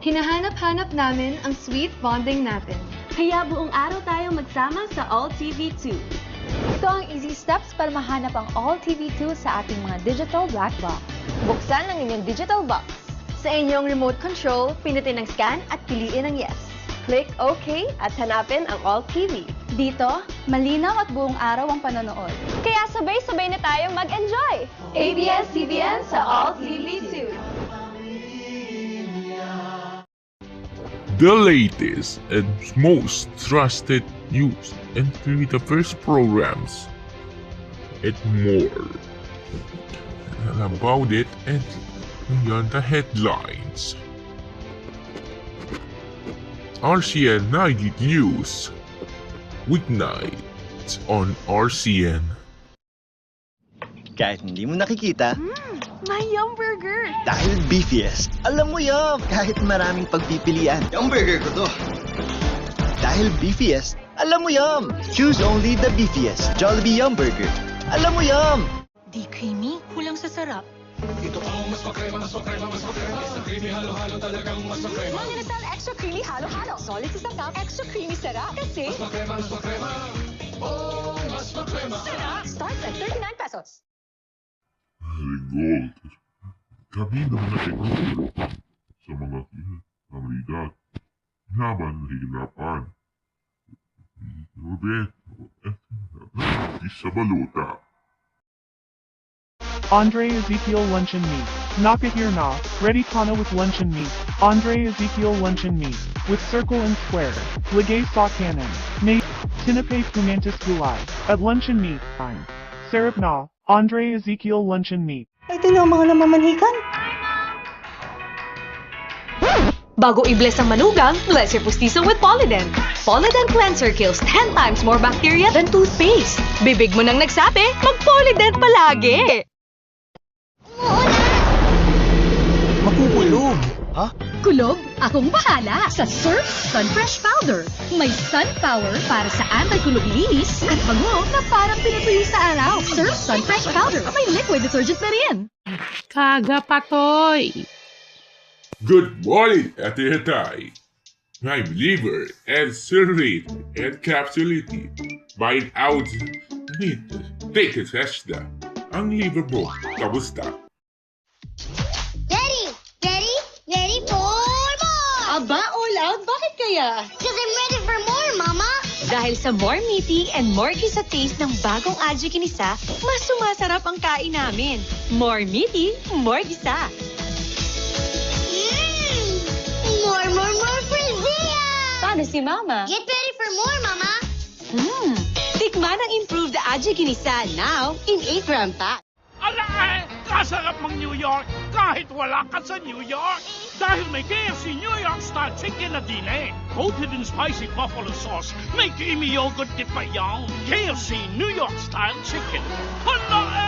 Hinahanap-hanap namin ang sweet bonding natin. Kaya buong araw tayong magsama sa All TV2. Ito ang easy steps para mahanap ang All TV2 sa ating mga digital black box. Buksan ang inyong digital box. Sa inyong remote control, pinutin ang scan at piliin ang yes. Click OK at hanapin ang All TV. Dito, malinaw at buong araw ang panonood. Kaya sabay-sabay na tayong mag-enjoy! ABS-CBN sa All TV2. The latest and most trusted news and current affairs programs and more. And about it and beyond the headlines. RCN Nightly News. Weeknights on RCN. Kahit hindi mo nakikita, My Yum Burger! dahil beefiest, alam mo yun, kahit maraming pagpipilian. Yung burger ko to. Dahil beefiest, alam mo yun. Choose only the beefiest Jollibee Yum Burger. Alam mo yun. Di creamy, kulang sa sarap. Mga inasal extra creamy halo-halo. Solid sa sarap, extra creamy sarap. Kasi... Sarap! Starts at 39 pesos. Gold. Kami naman na siguro sa mga kandidat laban ng hirapan. Robert, sa baluta. Andre Ezekiel Luncheon Meat. Knock it here now. Ready Tana with luncheon meat. Andre Ezekiel Luncheon Meat. With circle and square. Ligay sa cannon. May Tinape Pumantis Gulay. At luncheon meat time. Sarap na. Andre Ezekiel Luncheon Meat. Ay, ito na ang mga namamanhikan. Bago i-bless ang manugang, bless your pustiso with Polident. Polident Cleanser kills 10 times more bacteria than toothpaste. Bibig mo nang nagsabi, mag-Polident palagi! Makukulog. Ha? Kulob, akong bahala sa Surf Sun Fresh Powder. May sun power para sa anti-kulog linis at bango na parang pinatuyo sa araw. Surf Sun Fresh Powder, may liquid detergent na rin. Kagapatoy! Good morning, Ate Hatay. My liver and serrate and capsulity. Bind out meat. Take a test na. Ang liver mo, kamusta? Ready for more! Aba, all out? Bakit kaya? Because I'm ready for more, Mama! Dahil sa more meaty and more gisa taste ng bagong Adjo Ginisa, mas sumasarap ang kain namin. More meaty, more gisa. More for Zia! Paano si Mama? Get ready for more, Mama! Tikman ang improved Adjo Ginisa now in 8-gram pack. Ala kasarap ng New York kahit wala ka sa New York. Dahil may KFC New York Style Chicken na din eh. Coated in spicy buffalo sauce, may creamy yogurt di pa yang. KFC New York Style Chicken. Hala